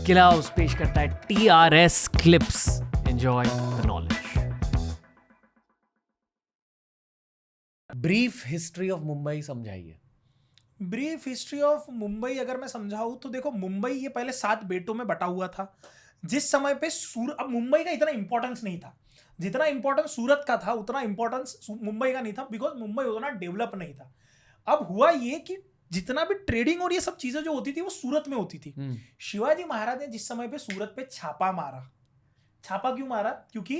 Skill house पेश करता है TRS clips. Enjoy the knowledge. Brief history of Mumbai समझाइए। ब्रीफ हिस्ट्री ऑफ मुंबई अगर मैं समझाऊं तो देखो, मुंबई ये पहले 7 बेटों में बटा हुआ था। जिस समय पे अब मुंबई का इतना इंपॉर्टेंस नहीं था जितना इंपॉर्टेंस सूरत का था, उतना इंपॉर्टेंस मुंबई का नहीं था, बिकॉज मुंबई उतना डेवलप नहीं था। अब हुआ ये कि जितना भी ट्रेडिंग और ये सब चीजें जो होती थी वो सूरत में होती थी। शिवाजी महाराज ने जिस समय पे सूरत पे छापा मारा, छापा क्यों मारा? क्योंकि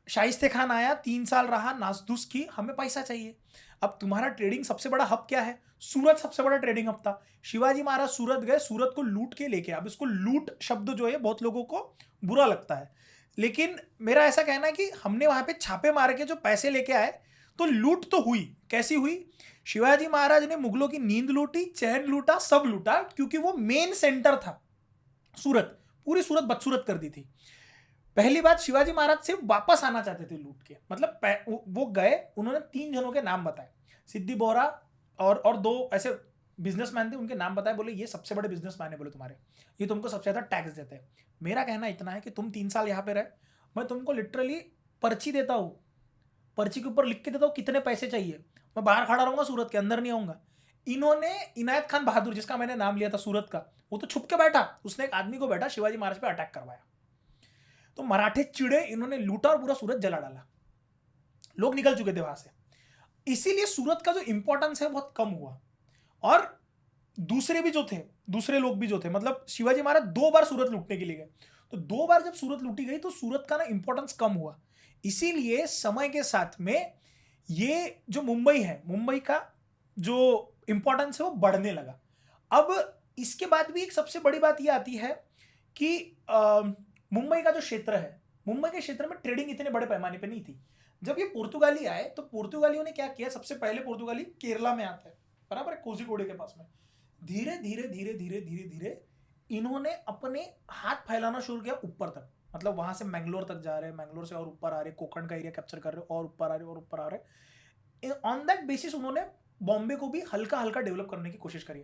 शाइस्ते खान आया, 3 साल रहा, नासधूस की, हमें पैसा चाहिए। अब तुम्हारा ट्रेडिंग सबसे बड़ा हब क्या है? सूरत सबसे बड़ा ट्रेडिंग हब था। शिवाजी महाराज सूरत गए, सूरत को लूट के लेके। अब इसको लूट शब्द जो है बहुत लोगों को बुरा लगता है, लेकिन मेरा ऐसा कहना है कि हमने वहां पे छापे मार के जो पैसे लेके आए, तो लूट तो हुई। कैसी हुई? शिवाजी महाराज ने मुगलों की नींद लूटी, चैन लूटा, सब लूटा, क्योंकि वो मेन सेंटर था सूरत। पूरी सूरत बदसूरत कर दी थी। पहली बात, शिवाजी महाराज से वापस आना चाहते थे लूट के, मतलब वो गए, उन्होंने 3 जनों के नाम बताए, सिद्दी बोहरा और 2 ऐसे बिजनेसमैन थे, उनके नाम बताए, बोले ये सबसे बड़े बिजनेसमैन है, बोले तुम्हारे, ये तुमको सबसे ज्यादा टैक्स देते हैं। मेरा कहना इतना है कि तुम 3 साल यहाँ पे रहे, मैं तुमको लिटरली पर्ची देता हूँ, पर्ची के ऊपर लिख के देता हूँ कितने पैसे चाहिए, मैं बाहर खड़ा रहूंगा, सूरत के अंदर नहीं आऊंगा। इन्होंने इनायत खान बहादुर, जिसका मैंने नाम लिया था सूरत का, वो तो छुप के बैठा, उसने एक आदमी को बैठा शिवाजी महाराज पे अटैक करवाया, तो मराठे चिड़े, इन्होंने लूटा और पूरा सूरत जला डाला। लोग निकल चुके थे वहां से, इसीलिए सूरत का जो इंपॉर्टेंस है बहुत कम हुआ। और दूसरे भी जो थे, दूसरे लोग भी जो थे, मतलब शिवाजी महाराज 2 बार सूरत लूटने के लिए गए, तो 2 बार जब सूरत लूटी गई तो सूरत का ना इंपॉर्टेंस कम हुआ। इसीलिए समय के साथ में ये जो मुंबई है, मुंबई का जो इंपॉर्टेंस है वो बढ़ने लगा। अब इसके बाद भी एक सबसे बड़ी बात ये आती है कि मुंबई का जो क्षेत्र है, मुंबई के क्षेत्र में ट्रेडिंग इतने बड़े पैमाने पे नहीं थी। जब ये पुर्तगाली आए तो पुर्तगालियों ने क्या किया? सबसे पहले पुर्तगाली केरला में आता है, बराबर है, कोझिकोड के पास में। धीरे धीरे धीरे धीरे धीरे धीरे इन्होंने अपने हाथ फैलाना शुरू किया ऊपर तक, मतलब वहां से मैंगलोर तक जा रहे हैं, मैंगलोर से और ऊपर आ रहे, कोकण का एरिया कैप्चर कर रहे, और ऊपर आ रहे और ऊपर आ रहे। ऑन दैट बेसिस उन्होंने बॉम्बे को भी हल्का हल्का डेवलप करने की कोशिश करी।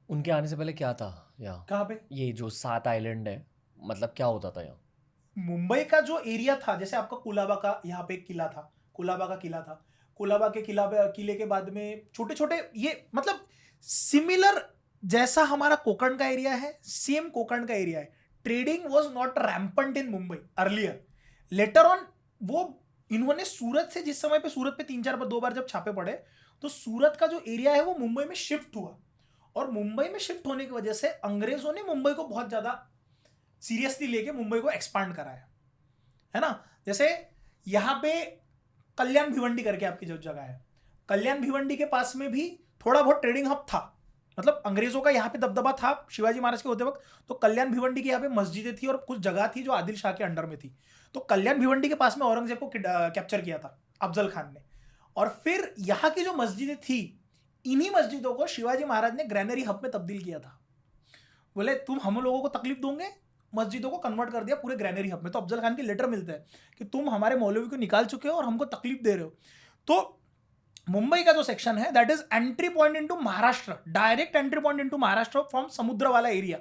उनके आने से पहले क्या था यहाँ? कहाँ पे? ये जो 7 आइलैंड है, मतलब क्या होता था यहाँ? मुंबई का जो एरिया था, जैसे आपका कुलाबा का यहाँ पे एक किला था, कुलाबा का किला था, कुलाबा के किले के बाद में छोटे छोटे, ये मतलब सिमिलर जैसा हमारा कोकण का एरिया है, सेम कोकण का एरिया है। Trading was not रैम्पंट in Mumbai earlier. Later on वो इन्होंने सूरत से, जिस समय पे सूरत पे 2 बार जब छापे पड़े, तो सूरत का जो एरिया है वो मुंबई में शिफ्ट हुआ, और मुंबई में शिफ्ट होने की वजह से अंग्रेजों ने मुंबई को बहुत ज्यादा सीरियसली लेके मुंबई को एक्सपांड कराया, है ना। जैसे यहाँ पे कल्याण भिवंडी करके आपकी जो जगह है, कल्याण भिवंडी के पास में भी थोड़ा बहुत ट्रेडिंग हब था, मतलब अंग्रेजों का यहाँ पे दबदबा था शिवाजी महाराज के होते वक्त। तो कल्याण भिवंडी की यहाँ पे मस्जिदें थी और कुछ जगह थी जो आदिल शाह के अंडर में थी। तो कल्याण भिवंडी के पास में औरंगजेब को कैप्चर किया था अफजल खान ने, और फिर यहाँ की जो मस्जिदें थी, इन्हीं मस्जिदों को शिवाजी महाराज ने ग्रैनरी हब में तब्दील किया था। बोले तुम हम लोगों को तकलीफ दोगे, मस्जिदों को कन्वर्ट कर दिया पूरे ग्रैनरी हब में। तो अफजल खान के लेटर मिलते हैं कि तुम हमारे मौलवी को निकाल चुके हो और हमको तकलीफ दे रहे हो। तो मुंबई का जो सेक्शन है, that is entry point into Maharashtra, direct entry point into Maharashtra from समुद्र वाला एरिया,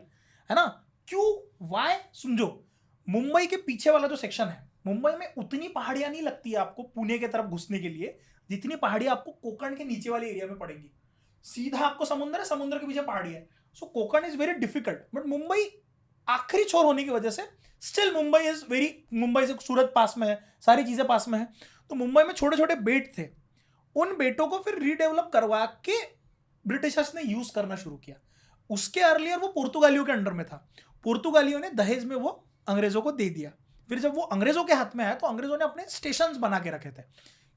है ना। क्यों, वाई, समझो। मुंबई के पीछे वाला जो सेक्शन है, मुंबई में उतनी पहाड़ियां नहीं लगती है आपको पुणे की तरफ घुसने के लिए, जितनी पहाड़ियां आपको कोकण के नीचे वाले एरिया में पड़ेंगी। सीधा आपको समुद्र है, समुद्र के पीछे पहाड़ी है, so Konkan is very difficult. But Mumbai आखिरी छोर होने की वजह से still Mumbai is very, Mumbai से सूरत पास में है, सारी चीजें पास में है। तो मुंबई में छोटे छोटे बेट थे, उन बेटों को फिर रीडेवलप करवा के ब्रिटिशर्स ने यूज करना शुरू किया। उसके अर्लियर वो पुर्तगालियों के अंडर में था, पुर्तगालियों ने दहेज में वो अंग्रेजों को दे दिया। फिर जब वो अंग्रेजों के हाथ में आया तो अंग्रेजों ने अपने स्टेशन बना के रखे थे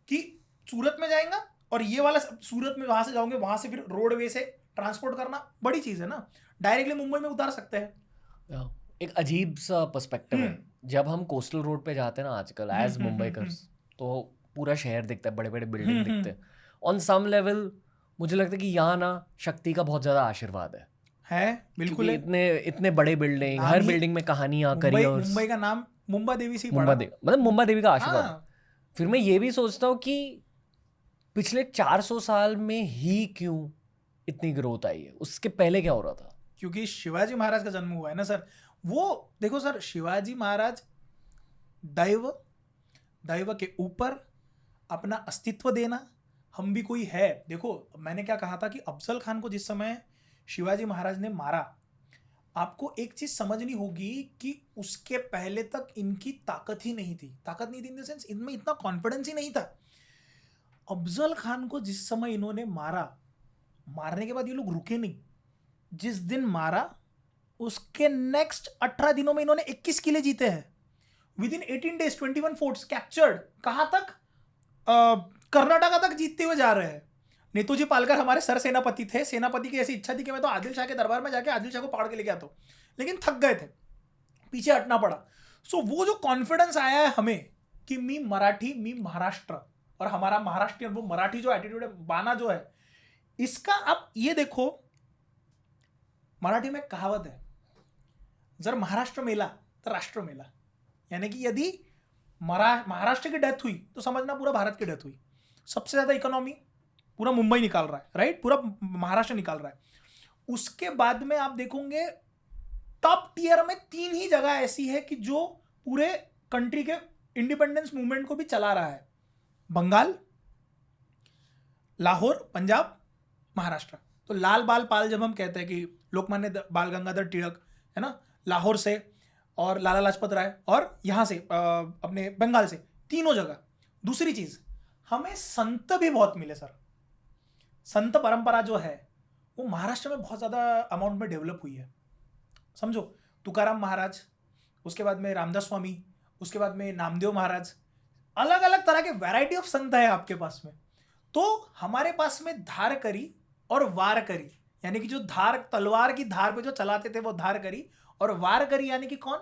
कि सूरत में जाएगा और ये वाला सूरत में, वहां से जाओगे, वहां से फिर रोडवे से ट्रांसपोर्ट करना बड़ी चीज है ना, डायरेक्टली मुंबई में उतार सकते हैं। एक अजीब सा पर्सपेक्टिव है जब हम कोस्टल रोड पे जाते हैं ना आजकल एज मुंबईकर्स, तो पूरा शहर दिखता है, बड़े बड़े बिल्डिंग दिखते हैं। ऑन सम लेवल मुझे लगता है कि यहाँ ना शक्ति का बहुत ज्यादा आशीर्वाद है। बिल्कुल है। इतने बड़े बिल्डिंग, हर बिल्डिंग में कहानियां, करियर्स। मुंबई का नाम मुंबा देवी से ही मुंबा पड़ा, देवी, मतलब मुंबा देवी का आशीर्वाद। फिर मैं ये भी सोचता हूँ कि पिछले 400 साल में ही क्यों इतनी ग्रोथ आई है, उसके पहले क्या हो रहा था? क्योंकि शिवाजी महाराज का जन्म हुआ है ना सर। वो देखो सर, शिवाजी महाराज दैव के ऊपर अपना अस्तित्व देना, हम भी कोई है। देखो मैंने क्या कहा था कि अफजल खान को जिस समय शिवाजी महाराज ने मारा, आपको एक चीज समझनी होगी कि उसके पहले तक इनकी ताकत नहीं थी इन द सेंस इनमें इतना कॉन्फिडेंस ही नहीं था। अफजल खान को जिस समय इन्होंने मारने के बाद ये लोग रुके नहीं। जिस दिन मारा उसके नेक्स्ट 18 दिनों में इन्होंने 21 किले जीते हैं। With in 18 days 21 forts captured. कहां तक? कर्नाटका तक जीतते हुए जा रहे हैं। नेतूजी पालकर हमारे सर सेनापति थे। सेनापति की ऐसी इच्छा थी कि मैं तो आदिल शाह के दरबार में जाके आदिल शाह को पकड़ के लेके आता हूं, लेकिन थक गए थे, पीछे हटना पड़ा। सो वो जो कॉन्फिडेंस आया है हमें कि मी मराठी, मी महाराष्ट्र, और हमारा महाराष्ट्रियन वो मराठी जो एटीट्यूड है, बाना जो है, इसका आप ये देखो, मराठी में कहावत है, जर महाराष्ट्र मेला तो राष्ट्र मेला। यानी कि यदि महाराष्ट्र की डेथ हुई तो समझना पूरा भारत की डेथ हुई। सबसे ज्यादा इकोनॉमी पूरा मुंबई निकाल रहा है, राइट, पूरा महाराष्ट्र निकाल रहा है। उसके बाद में आप देखोगे टॉप टियर में 3 ही जगह ऐसी है कि जो पूरे कंट्री के इंडिपेंडेंस मूवमेंट को भी चला रहा है। बंगाल, लाहौर, पंजाब, महाराष्ट्र। तो लाल बाल पाल जब हम कहते हैं कि लोकमान्य बाल गंगाधर तिलक है ना, लाहौर से, और लाला लाजपत राय, और यहाँ से अपने बंगाल से, तीनों जगह। दूसरी चीज, हमें संत भी बहुत मिले सर। संत परंपरा जो है वो महाराष्ट्र में बहुत ज़्यादा अमाउंट में डेवलप हुई है। समझो, तुकाराम महाराज, उसके बाद में रामदास स्वामी, उसके बाद में नामदेव महाराज, अलग अलग तरह के वैरायटी ऑफ संत है आपके पास में। तो हमारे पास में धार करी और वार करी, यानी कि जो धार, तलवार की धार पे जो चलाते थे वो धार करी, और वार करी यानी कि कौन?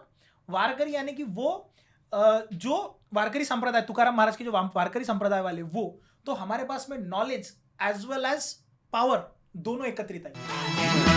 वार करी यानी कि वो जो वारकरी संप्रदाय, तुकाराम महाराज के जो वारकरी संप्रदाय वाले, वो। तो हमारे पास में knowledge as well as power दोनों एकत्रित है।